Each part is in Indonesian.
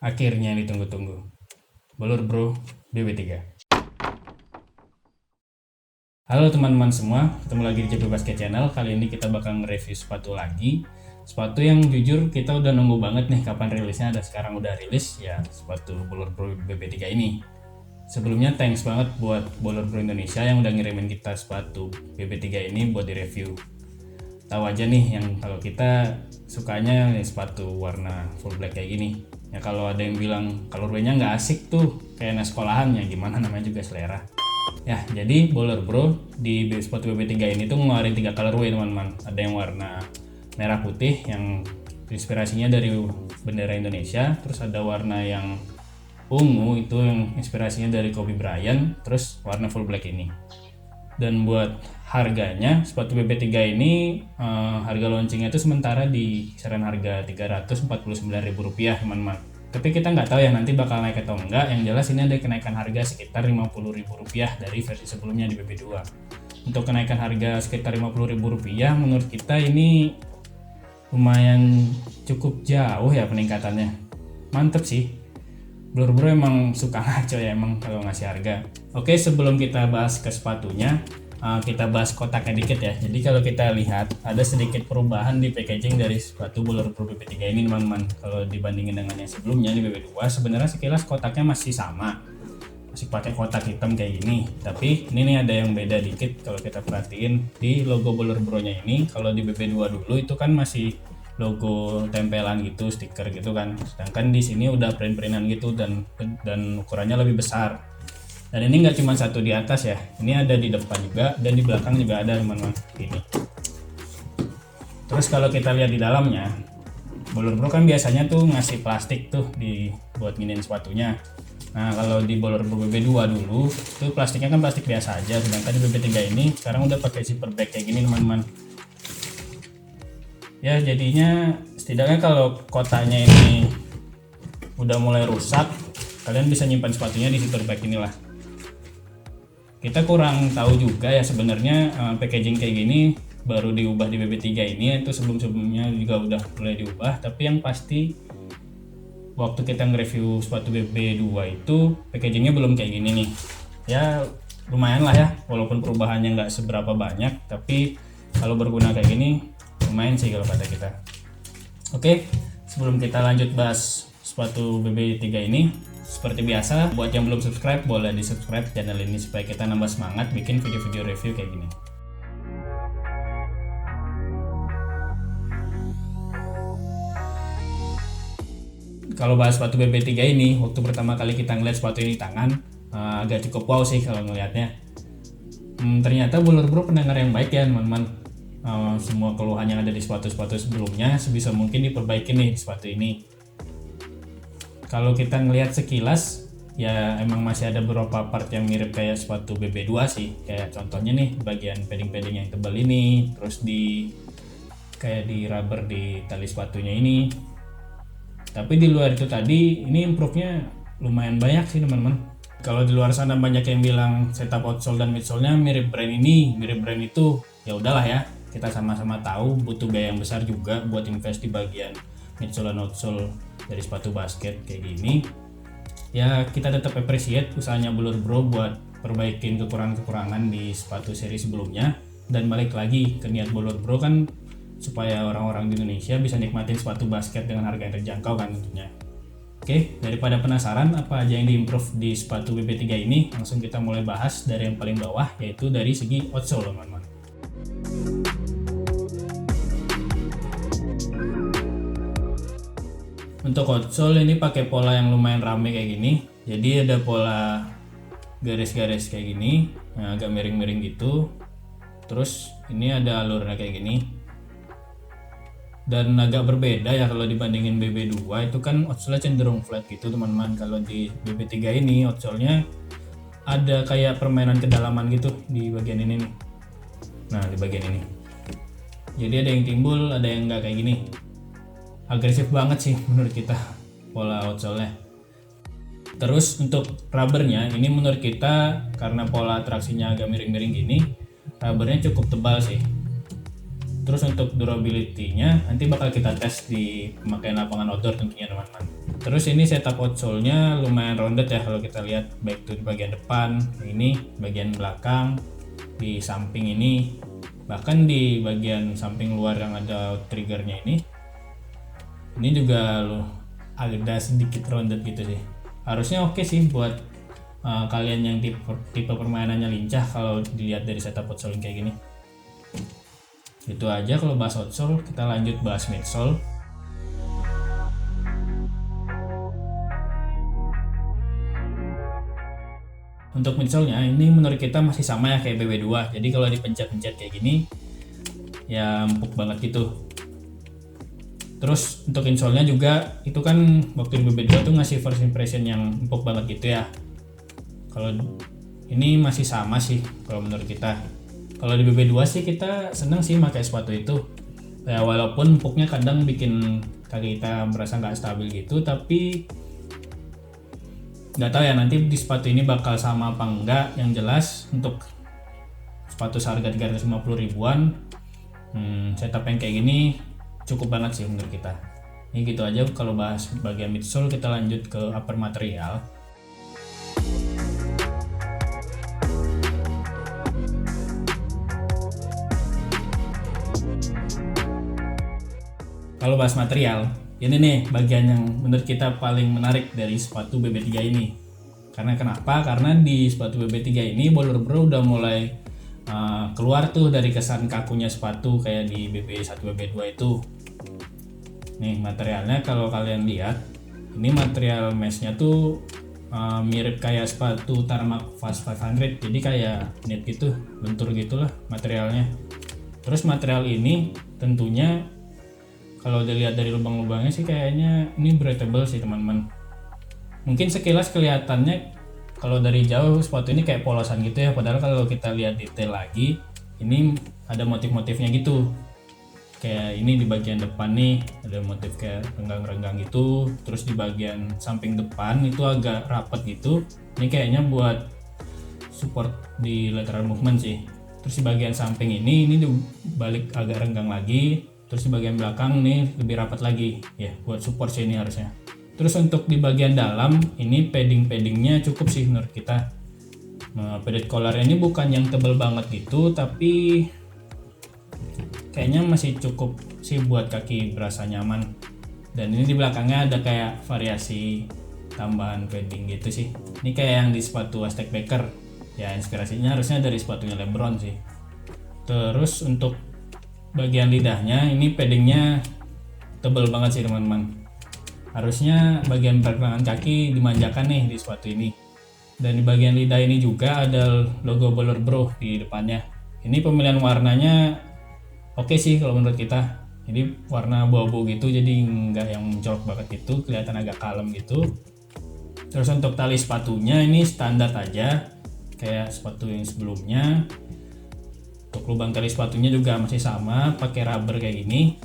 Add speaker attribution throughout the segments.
Speaker 1: Akhirnya ditunggu-tunggu. Bolor Bro BB3. Halo teman-teman semua, ketemu lagi di JP Basket Channel. Kali ini kita bakal nge-review sepatu lagi. Sepatu yang jujur kita udah nunggu banget nih kapan rilisnya, dan sekarang udah rilis ya, sepatu Bolor Bro BB3 ini. Sebelumnya thanks banget buat Bolor Bro Indonesia yang udah ngirimin kita sepatu BB3 ini buat direview. Tahu aja nih yang kalau kita sukanya nih sepatu warna full black kayak gini. Ya kalau ada yang bilang colorway-nya nggak asik tuh kayak anak sekolahan, ya gimana, namanya juga selera. Ya jadi Bolor Bro di sepatu BB3 ini tuh ngeluarin 3 colorway teman-teman. Ada yang warna merah putih yang inspirasinya dari bendera Indonesia, terus ada warna yang ungu itu yang inspirasinya dari Kobe Bryant, terus warna full black ini. Dan buat harganya sepatu BB3 ini harga launchingnya itu sementara di kisaran harga Rp349.000 teman-teman. Tapi kita nggak tahu ya nanti bakal naik atau enggak. Yang jelas ini ada kenaikan harga sekitar Rp50.000 dari versi sebelumnya di BB2. Untuk kenaikan harga sekitar Rp50.000 menurut kita ini lumayan cukup jauh ya peningkatannya. Mantep sih. Bolor Bro emang suka ngaco ya emang kalau ngasih harga. Oke, sebelum kita bahas ke sepatunya, kita bahas kotaknya dikit ya. Jadi kalau kita lihat ada sedikit perubahan di packaging dari sepatu Bolor Bro BB3 ini teman-teman. Kalau dibandingin dengan yang sebelumnya di BB2, sebenarnya sekilas kotaknya masih sama. Masih pakai kotak hitam kayak gini. Tapi ini nih ada yang beda dikit kalau kita perhatiin di logo Bolor Bro-nya ini. Kalau di BB2 dulu itu kan masih logo tempelan gitu, stiker gitu kan. Sedangkan di sini udah print-printan gitu dan ukurannya lebih besar. Dan ini nggak cuma satu di atas ya, ini ada di depan juga dan di belakang juga ada teman-teman ini. Terus kalau kita lihat di dalamnya, Bolor Bro kan biasanya tuh ngasih plastik tuh buat giniin sepatunya. Nah kalau di Bolor Bro BB2 dulu tuh plastiknya kan plastik biasa aja, sedangkan di BB3 ini sekarang udah pakai zipper bag kayak gini teman-teman. Ya jadinya setidaknya kalau kotaknya ini udah mulai rusak, kalian bisa nyimpan sepatunya di zipper bag inilah. Kita kurang tahu juga ya sebenarnya packaging kayak gini baru diubah di BB3 ini, itu sebelumnya juga udah mulai diubah, tapi yang pasti waktu kita nge-review sepatu BB2 itu packagingnya belum kayak gini nih. Ya lumayan lah ya, walaupun perubahannya nggak seberapa banyak, tapi kalau berguna kayak gini lumayan sih kalau kata kita. Oke, sebelum kita lanjut bahas sepatu BB3 ini, seperti biasa buat yang belum subscribe boleh di subscribe channel ini supaya kita nambah semangat bikin video-video review kayak gini. Kalau bahas sepatu BB3 ini, waktu pertama kali kita ngeliat sepatu ini di tangan, agak cukup wow sih kalau ngelihatnya. Ternyata Bolor Bro pendengar yang baik ya teman-teman. Semua keluhan yang ada di sepatu-sepatu sebelumnya sebisa mungkin diperbaiki nih di sepatu ini. Kalau kita ngelihat sekilas ya emang masih ada beberapa part yang mirip kayak sepatu BB2 sih. Kayak contohnya nih bagian padding-padding yang tebal ini, terus kayak di rubber di tali sepatunya ini. Tapi di luar itu tadi ini improve-nya lumayan banyak sih teman-teman. Kalau di luar sana banyak yang bilang setup outsole dan midsole-nya mirip brand ini, mirip brand itu, ya udahlah ya. Kita sama-sama tahu butuh biaya yang besar juga buat invest di bagian midsole dan outsole dari sepatu basket kayak gini. Ya kita tetap appreciate usahanya Bolor Bro buat perbaikin kekurangan-kekurangan di sepatu seri sebelumnya. Dan balik lagi ke niat Bolor Bro kan supaya orang-orang di Indonesia bisa nikmatin sepatu basket dengan harga yang terjangkau kan tentunya. Oke, daripada penasaran apa aja yang diimprove di sepatu BB3 ini, langsung kita mulai bahas dari yang paling bawah, yaitu dari segi outsole teman-teman. Untuk outsole ini pakai pola yang lumayan rame kayak gini. Jadi ada pola garis-garis kayak gini, yang agak miring-miring gitu. Terus ini ada alurnya kayak gini. Dan agak berbeda ya kalau dibandingin BB2 itu kan outsole cenderung flat gitu teman-teman. Kalau di BB3 ini outsole-nya ada kayak permainan kedalaman gitu di bagian ini nih. Nah di bagian ini. Jadi ada yang timbul, ada yang enggak kayak gini. Agresif banget sih menurut kita pola outsole-nya. Terus untuk rubbernya ini menurut kita karena pola traksinya agak miring-miring gini, rubbernya cukup tebal sih. Terus untuk durability-nya nanti bakal kita tes di pemakaian lapangan outdoor tentunya teman-teman. Terus ini setup outsole-nya lumayan rounded ya kalau kita lihat, baik itu di bagian depan, ini bagian belakang, di samping ini, bahkan di bagian samping luar yang ada triggernya ini juga loh agak sedikit rounded gitu sih. Harusnya oke sih buat kalian yang tipe permainannya lincah kalau dilihat dari setup outsole kayak gini. Itu aja kalau bahas outsole, kita lanjut bahas midsole. Untuk midsole-nya ini menurut kita masih sama ya kayak BB2. Jadi kalau dipencet-pencet kayak gini ya empuk banget gitu. Terus untuk insole-nya juga itu kan waktu di BB2 tuh ngasih first impression yang empuk banget gitu ya. Kalau ini masih sama sih kalau menurut kita. Kalau di BB2 sih kita seneng sih pakai sepatu itu. Ya walaupun empuknya kadang bikin kaki kita merasa nggak stabil gitu, tapi nggak tahu ya nanti di sepatu ini bakal sama apa enggak. Yang jelas untuk sepatu seharga 350 ribuan, setup yang kayak gini cukup banget sih menurut kita. Ini gitu aja kalau bahas bagian midsole, kita lanjut ke upper material. Kalau bahas material, ini nih bagian yang menurut kita paling menarik dari sepatu BB3 ini. Karena kenapa? Karena di sepatu BB3 ini Boler Bro udah mulai keluar tuh dari kesan kakunya sepatu kayak di BB1 BB2 itu. Nih materialnya kalau kalian lihat, ini material meshnya tuh mirip kayak sepatu Tarmac Fast 500, jadi kayak knit gitu, lentur gitulah materialnya. Terus material ini tentunya kalau dilihat dari lubang-lubangnya sih kayaknya ini breathable sih teman-teman. Mungkin sekilas kelihatannya kalau dari jauh sepatu ini kayak polosan gitu ya, padahal kalau kita lihat detail lagi ini ada motif-motifnya gitu. Kayak ini di bagian depan nih ada motif kayak renggang-renggang gitu, terus di bagian samping depan itu agak rapet gitu. Ini kayaknya buat support di lateral movement sih. Terus di bagian samping ini dibalik agak renggang lagi. Terus di bagian belakang nih lebih rapat lagi ya, buat support sih ini harusnya. Terus untuk di bagian dalam ini paddingnya cukup sih menurut kita. Padded collar ini bukan yang tebel banget gitu, tapi kayaknya masih cukup sih buat kaki berasa nyaman. Dan ini di belakangnya ada kayak variasi tambahan padding gitu sih. Ini kayak yang di sepatu Aztec Baker ya, inspirasinya harusnya dari sepatunya LeBron sih. Terus untuk bagian lidahnya ini paddingnya tebel banget sih teman-teman. Harusnya bagian pergelangan kaki dimanjakan nih di sepatu ini. Dan di bagian lidah ini juga ada logo Boler Bro di depannya. Ini pemilihan warnanya oke sih kalau menurut kita. Jadi warna abu-abu gitu, jadi nggak yang mencolok banget gitu, kelihatan agak kalem gitu. Terus untuk tali sepatunya ini standar aja kayak sepatu yang sebelumnya. Untuk lubang tali sepatunya juga masih sama, pakai rubber kayak gini.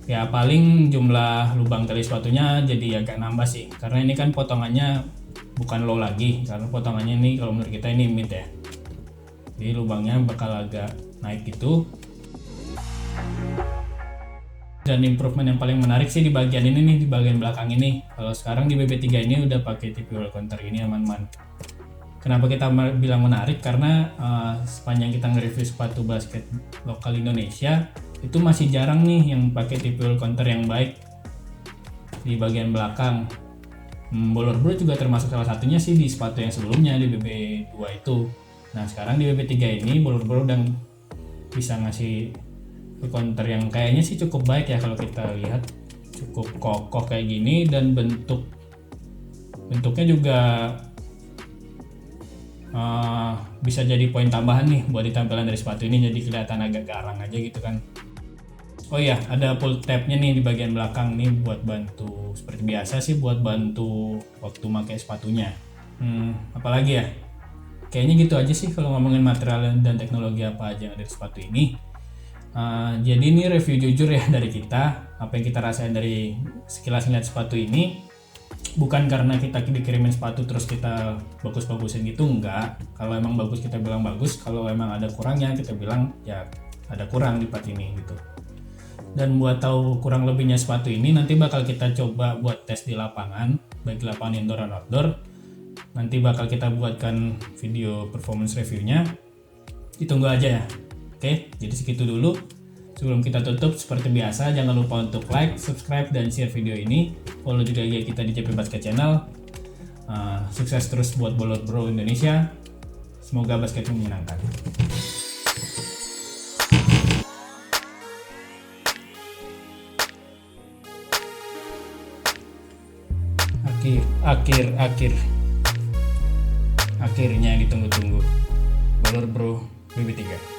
Speaker 1: Ya paling jumlah lubang tali sepatunya jadi agak nambah sih, karena ini kan potongannya bukan low lagi, karena potongannya ini kalau menurut kita ini mid ya. Jadi lubangnya bakal agak naik gitu. Dan improvement yang paling menarik sih di bagian ini nih, di bagian belakang ini. Kalau sekarang di BB3 ini udah pakai TP wheel counter ini aman-aman. Kenapa kita bilang menarik? Karena sepanjang kita nge-review sepatu basket lokal Indonesia itu masih jarang nih yang pakai TP wheel counter yang baik di bagian belakang. Boler Bro juga termasuk salah satunya sih di sepatu yang sebelumnya di BB2 itu. Nah sekarang di BB3 ini Boler Bro udah bisa ngasih counter yang kayaknya sih cukup baik ya kalau kita lihat, cukup kokoh kayak gini, dan bentuknya juga bisa jadi poin tambahan nih buat di tampilan dari sepatu ini, jadi kelihatan agak garang aja gitu kan. Oh iya, ada pull tabnya nih di bagian belakang nih buat bantu, seperti biasa sih buat bantu waktu pakai sepatunya. Apalagi ya, kayaknya gitu aja sih kalau ngomongin material dan teknologi apa aja yang ada di sepatu ini. Jadi ini review jujur ya dari kita, apa yang kita rasain dari sekilas ngeliat sepatu ini. Bukan karena kita dikirimin sepatu terus kita bagus-bagusin gitu, enggak. Kalau emang bagus kita bilang bagus, kalau emang ada kurangnya kita bilang ya ada kurang di part ini gitu. Dan buat tahu kurang lebihnya sepatu ini, nanti bakal kita coba buat tes di lapangan, baik lapangan indoor dan outdoor. Nanti bakal kita buatkan video performance reviewnya. Ditunggu aja ya. Oke, jadi segitu dulu. Sebelum kita tutup, seperti biasa, jangan lupa untuk like, subscribe, dan share video ini. Follow juga IG kita di JP Basket Channel. Sukses terus buat Bolor Bro Indonesia. Semoga basket menyenangkan. Akhirnya ditunggu-tunggu, Bolor Bro BB3.